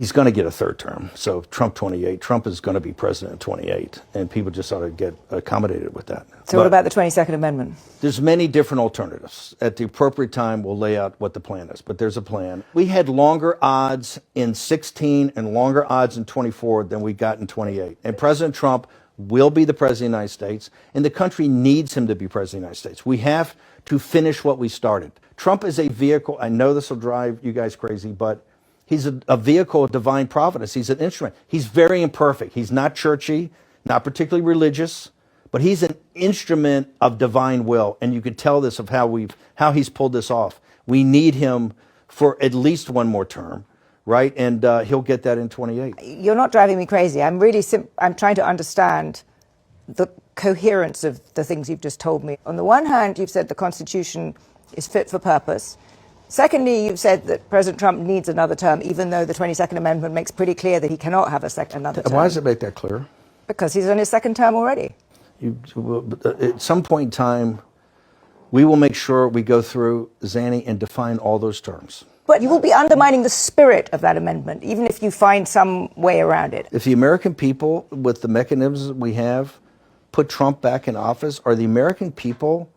He's going to get a third term. So Trump 28, Trump is going to be president in 28, and people just ought to get accommodated with that. So what about the 22nd Amendment? There's many different alternatives. At the appropriate time, we'll lay out what the plan is, but there's a plan. We had longer odds in 16 and longer odds in 24 than we got in 28. And President Trump will be the president of the United States, and the country needs him to be president of the United States. We have to finish what we started. Trump is a vehicle. I know this will drive you guys crazy, but he's a vehicle of divine providence. He's an instrument. He's very imperfect. He's not churchy, not particularly religious, but he's an instrument of divine will. And you can tell this of how he's pulled this off. We need him for at least one more term, right? And he'll get that in 28. You're not driving me crazy. I'm trying to understand the coherence of the things you've just told me. On the one hand, you've said the Constitution is fit for purpose. Secondly, you've said that President Trump needs another term, even though the 22nd Amendment makes pretty clear that he cannot have another term. Why does it make that clear? Because he's on his second term already. At some point in time, we will make sure we go through, Zanny, and define all those terms. But you will be undermining the spirit of that amendment, even if you find some way around it. If the American people, with the mechanisms we have, put Trump back in office, are the American people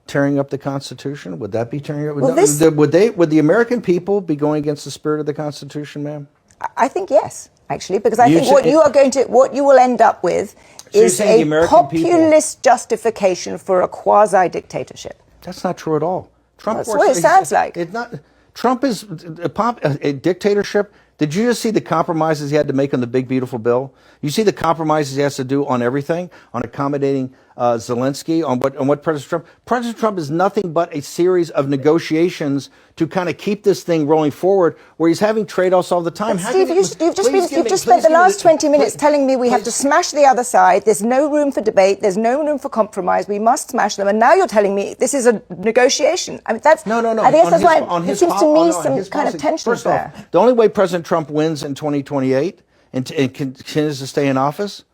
tearing up the Constitution? Would that be tearing up? Well, would the American people be going against the spirit of the Constitution, ma'am? I think yes, actually, because I think what you will end up with is a populist justification for a quasi-dictatorship. That's not true at all. That's what it sounds like. It's not. Trump is a dictatorship. Did you just see the compromises he had to make on the big, beautiful bill? You see the compromises he has to do on everything, on accommodating Zelensky, on what President Trump is nothing but a series of negotiations to kind of keep this thing rolling forward, where he's having trade-offs all the time. Steve, you've just spent the last 20 minutes telling me we have to smash the other side. There's no room for debate. There's no room for compromise. We must smash them. And now you're telling me this is a negotiation. I mean, that's no. I guess that's why it seems to me some kind of tension there. The only way President Trump wins in 2028 and continues to stay in office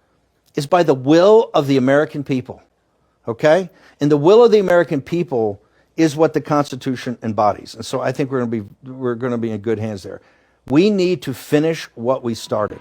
is by the will of the American people, okay? And the will of the American people is what the Constitution embodies. And so I think we're going to be in good hands there. We need to finish what we started.